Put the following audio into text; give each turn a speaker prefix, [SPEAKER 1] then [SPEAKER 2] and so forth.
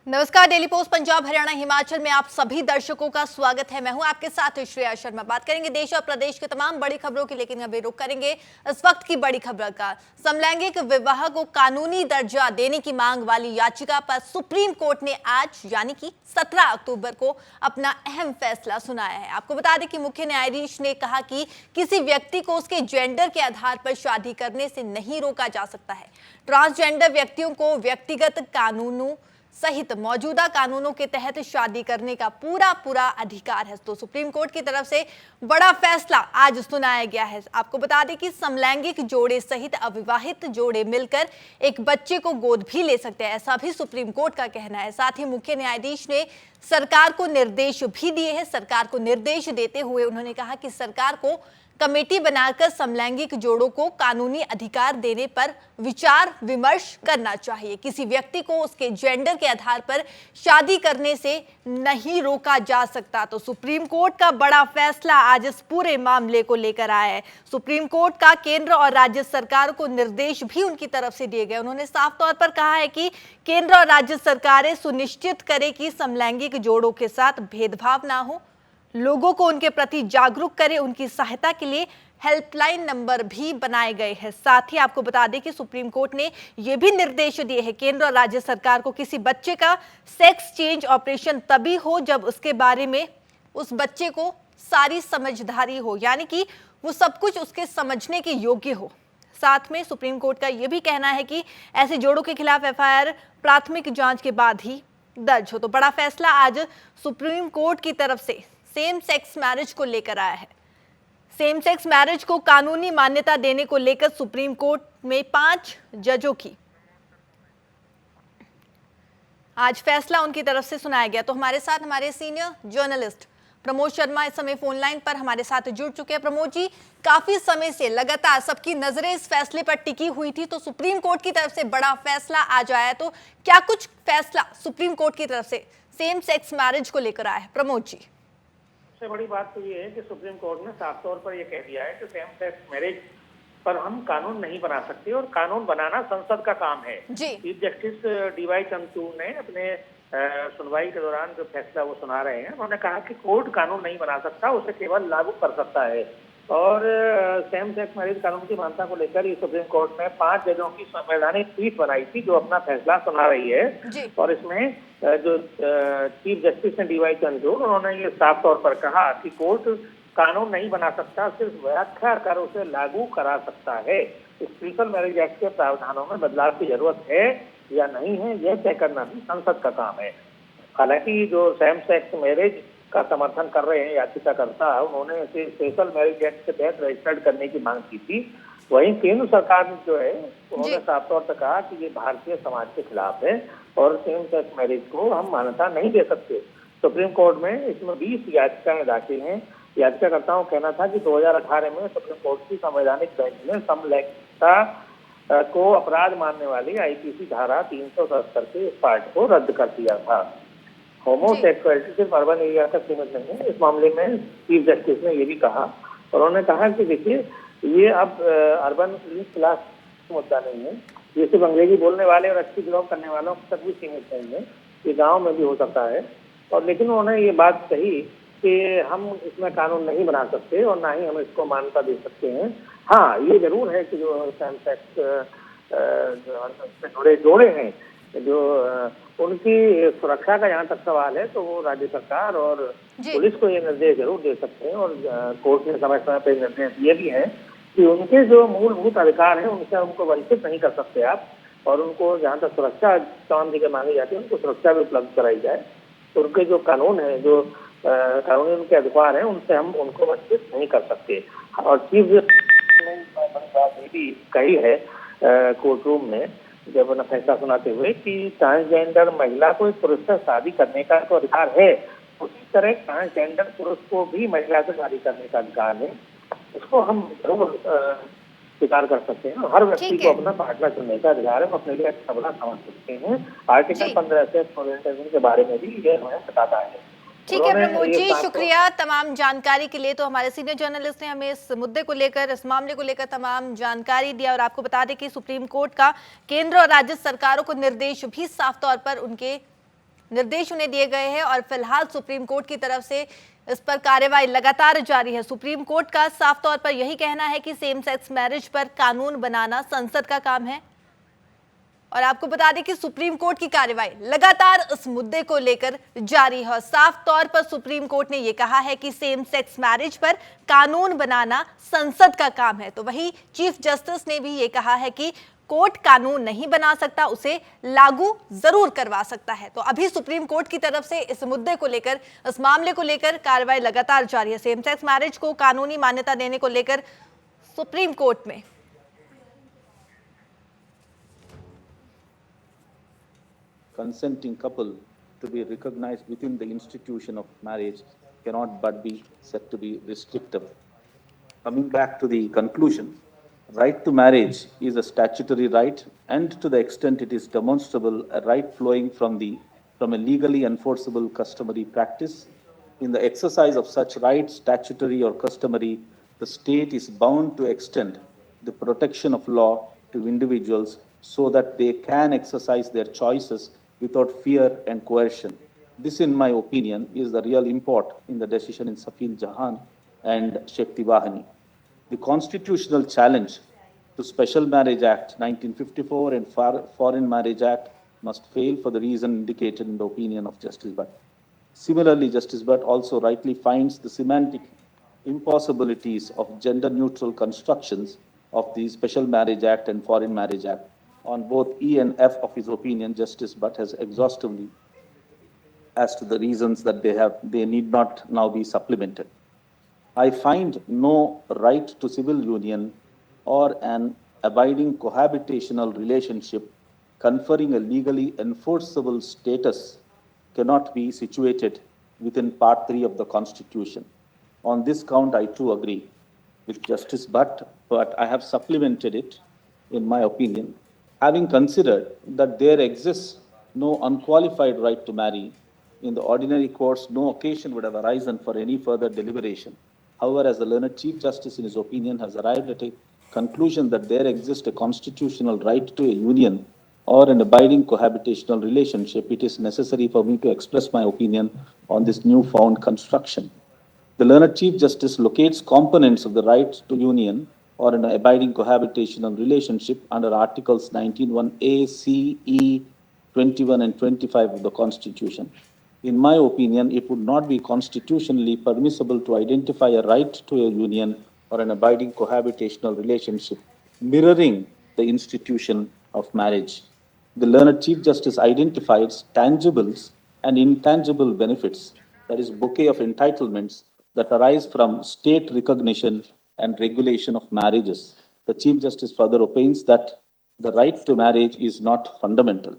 [SPEAKER 1] नमस्कार, daily post Punjab Haryana Himachal में आप सभी दर्शकों का स्वागत है। मैं हूं आपके साथ श्रेया शर्मा। बात करेंगे देश और प्रदेश के तमाम बड़ी खबरों की, लेकिन अभी रुक करेंगे इस वक्त की बड़ी खबर का। समलैंगिक विवाह को कानूनी दर्जा देने की मांग वाली याचिका पर सुप्रीम कोर्ट ने आज यानी कि 17 अक्टूबर को अपना अहम फैसला सुनाया है। आपको बता दें कि मुख्य न्यायाधीश ने कहा कि किसी व्यक्ति को उसके जेंडर के आधार पर शादी करने से नहीं रोका जा सकता है। ट्रांसजेंडर व्यक्तियों को व्यक्तिगत कानूनों सहित मौजूदा कानूनों के तहत शादी करने का पूरा अधिकार है। तो सुप्रीम कोर्ट की तरफ से बड़ा फैसला आज सुनाया गया है। आपको बता दें कि समलैंगिक जोड़े सहित अविवाहित जोड़े मिलकर एक बच्चे को गोद भी ले सकते हैं, ऐसा भी सुप्रीम कोर्ट का कहना है। साथ ही मुख्य न्यायाधीश ने सरकार को निर्देश भी दिए हैं। सरकार को निर्देश देते हुए उन्होंने कहा कि सरकार को कमेटी बनाकर समलैंगिक जोड़ों को कानूनी अधिकार देने पर विचार विमर्श करना चाहिए। किसी व्यक्ति को उसके जेंडर के आधार पर शादी करने से नहीं रोका जा सकता। तो सुप्रीम कोर्ट का बड़ा फैसला आज इस पूरे मामले को लेकर आया है। सुप्रीम कोर्ट का केंद्र और राज्य सरकार को निर्देश भी उनकी तरफ से दिए गए। उन्होंने साफ तौर पर कहा है कि केंद्र और राज्य सरकारें सुनिश्चित करें कि समलैंगिक जोड़ों के साथ भेदभाव ना हो, लोगों को उनके प्रति जागरूक करें। उनकी सहायता के लिए हेल्पलाइन नंबर भी बनाए गए हैं। साथ ही आपको बता दें कि सुप्रीम कोर्ट ने यह भी निर्देश दिए हैं केंद्र और राज्य सरकार को किसी बच्चे का सेक्स चेंज ऑपरेशन तभी हो जब उसके बारे में उस बच्चे को सारी समझदारी हो, यानी कि वो सब कुछ उसके समझने के योग्य हो। साथ में सुप्रीम कोर्ट का यह भी कहना है कि ऐसे जोड़ों के खिलाफ एफआईआर प्राथमिक जांच के बाद ही दर्ज हो। तो बड़ा फैसला आज सुप्रीम कोर्ट की तरफ से सेम सेक्स मैरिज को लेकर आया है। सेम सेक्स मैरिज को कानूनी मान्यता देने को लेकर सुप्रीम कोर्ट में 5 जजों की आज फैसला उनकी तरफ से सुनाया गया। तो हमारे साथ हमारे सीनियर जर्नलिस्ट प्रमोद शर्मा इस समय फोन लाइन पर हमारे साथ जुड़ चुके हैं। प्रमोद जी, काफी समय से लगातार सबकी नजरें इस फैसले पर टिकी हुई थी, तो सुप्रीम कोर्ट की तरफ से बड़ा फैसला आज आया, तो क्या कुछ फैसला सुप्रीम कोर्ट की तरफ से सेम सेक्स मैरिज को लेकर आया है? प्रमोद जी,
[SPEAKER 2] सबसे बड़ी बात तो ये है कि सुप्रीम कोर्ट ने साफ तौर पर यह कह दिया है कि सेम सेक्स मैरिज पर हम कानून नहीं बना सकते और कानून बनाना संसद का काम है। चीफ जस्टिस डीवाई चंद्रचूड़ ने अपने सुनवाई के दौरान जो फैसला वो सुना रहे हैं, उन्होंने कहा कि कोर्ट कानून नहीं बना सकता, उसे केवल लागू कर सकता है। और सेम सेक्स मैरिज कानून की मान्यता को लेकर ये सुप्रीम कोर्ट ने 5 जजों की संवैधानिक पीठ बनाई थी जो अपना फैसला सुना रही है। और इसमें जो चीफ जस्टिस ने डीवाई चंद्रचूड़, उन्होंने ये साफ तौर पर कहा कि कोर्ट कानून नहीं बना सकता, सिर्फ व्याख्या कर उसे लागू करा सकता है। स्पेशल मैरिज एक्ट के प्रावधानों में बदलाव की जरूरत है या नहीं है, यह तय करना भी संसद का काम है। हालांकि जो सेम सेक्स मैरिज का समर्थन कर रहे हैं याचिकाकर्ता, उन्होंने इसे स्पेशल मैरिज एक्ट के तहत रजिस्टर्ड करने की मांग की थी। वहीं केंद्र सरकार जो है उन्होंने साफ तौर पर कहा कि ये भारतीय समाज के खिलाफ है और सेम सेक्स मैरिज को हम मान्यता नहीं दे सकते। सुप्रीम कोर्ट में इसमें 20 याचिकाएं दाखिल हैं। याचिकाकर्ताओं का कहना था कि 2018 में सुप्रीम कोर्ट की संवैधानिक बेंच ने समलैंगिकता को अपराध मानने वाली आईपीसी धारा 370 के इस पार्ट को रद्द कर दिया था। होमोसेक्सुअलिटी सिर्फ अर्बन एरिया तक सीमित नहीं है। इस मामले में चीफ जस्टिस ने ये भी कहा, उन्होंने कहा कि देखिए ये अब अर्बन क्लास मुद्दा नहीं है, ये सिर्फ अंग्रेजी बोलने वाले और अच्छी जॉब करने वालों तक भी सीमित नहीं है, ये गाँव में भी हो सकता है। और लेकिन उन्होंने ये बात कही कि हम इसमें कानून नहीं बना सकते और ना ही हम इसको मान्यता दे सकते हैं। हाँ, ये जरूर है कि जो सेम सेक्स जुड़े जोड़े हैं, जो उनकी सुरक्षा का जहाँ तक सवाल है, तो वो राज्य सरकार और पुलिस को ये निर्देश जरूर दे सकते हैं। और कोर्ट ने समय समय पर निर्देश दिए भी हैं कि उनके जो मूलभूत अधिकार हैं उनसे उनको वंचित नहीं कर सकते आप, और उनको जहाँ तक सुरक्षा तमाम जगह मांगी जाती है उनको सुरक्षा भी उपलब्ध कराई जाए। उनके जो कानून है, जो कानूनी उनके अधिकार हैं, उनसे हम उनको वंचित नहीं कर सकते। और चीफ जस्टिस ने बात ये भी कही है कोर्ट रूम में जब उन्हें फैसला सुनाते हुए कि ट्रांसजेंडर महिला को एक पुरुष से शादी करने का तो अधिकार है, उसी तरह ट्रांसजेंडर पुरुष को भी महिला से शादी करने का अधिकार है। इसको हम जरूर स्वीकार कर सकते हैं। हर व्यक्ति को अपना पार्टनर चुनने का अधिकार है, अपने लिए अच्छा बड़ा समझ सकते हैं। आर्टिकल 15 से ओरिएंटेशन के बारे में भी ये हमें बताता है।
[SPEAKER 1] ठीक है प्रमोद जी, शुक्रिया तमाम जानकारी के लिए। तो हमारे सीनियर जर्नलिस्ट ने हमें इस मुद्दे को लेकर, इस मामले को लेकर तमाम जानकारी दिया। और आपको बता दें कि सुप्रीम कोर्ट का केंद्र और राज्य सरकारों को निर्देश भी साफ तौर पर उनके निर्देश उन्हें दिए गए हैं और फिलहाल सुप्रीम कोर्ट की तरफ से इस पर कार्यवाही लगातार जारी है। सुप्रीम कोर्ट का साफ तौर पर यही कहना है कि सेम सेक्स मैरिज पर कानून बनाना संसद का काम है। और आपको बता दें कि सुप्रीम कोर्ट की कार्यवाही लगातार इस मुद्दे को लेकर जारी है। साफ तौर पर सुप्रीम कोर्ट ने यह कहा है कि सेम सेक्स मैरिज पर कानून बनाना संसद का काम है। तो वही चीफ जस्टिस ने भी ये कहा है कि कोर्ट कानून नहीं बना सकता, उसे लागू जरूर करवा सकता है। तो अभी सुप्रीम कोर्ट की तरफ से इस मुद्दे को लेकर, इस मामले को लेकर कार्रवाई लगातार जारी है। सेम सेक्स मैरिज को कानूनी मान्यता देने को लेकर सुप्रीम कोर्ट में
[SPEAKER 3] consenting couple to be recognized within the institution of marriage cannot but be said to be restrictive. Coming back to the conclusion, right to marriage is a statutory right, and to the extent it is demonstrable, a right flowing from a legally enforceable customary practice. In the exercise of such rights, statutory or customary, the state is bound to extend the protection of law to individuals so that they can exercise their choices without fear and coercion. This, in my opinion, is the real import in the decision in Safil Jahan and Shakti Wahani. The constitutional challenge to Special Marriage Act 1954 and Foreign Marriage Act must fail for the reason indicated in the opinion of Justice Bhatt. Similarly, Justice Bhatt also rightly finds the semantic impossibilities of gender-neutral constructions of the Special Marriage Act and Foreign Marriage Act. On both E and F of his opinion, Justice Bhatt has exhaustively as to the reasons that they need not now be supplemented. I find no right to civil union or an abiding cohabitational relationship conferring a legally enforceable status cannot be situated within Part 3 of the Constitution. On this count, I too agree with Justice Bhatt, but I have supplemented it, in my opinion, having considered that there exists no unqualified right to marry. In the ordinary course, no occasion would have arisen for any further deliberation. However, as the learned Chief Justice, in his opinion, has arrived at a conclusion that there exists a constitutional right to a union or an abiding cohabitational relationship, it is necessary for me to express my opinion on this newfound construction. The learned Chief Justice locates components of the right to union or an abiding cohabitational relationship under Articles 19(1)(a), C, E, 21 and 25 of the Constitution. In my opinion, it would not be constitutionally permissible to identify a right to a union or an abiding cohabitational relationship mirroring the institution of marriage. The learned Chief Justice identifies tangibles and intangible benefits, that is, bouquet of entitlements that arise from state recognition and regulation of marriages. The Chief Justice further opines that the right to marriage is not fundamental.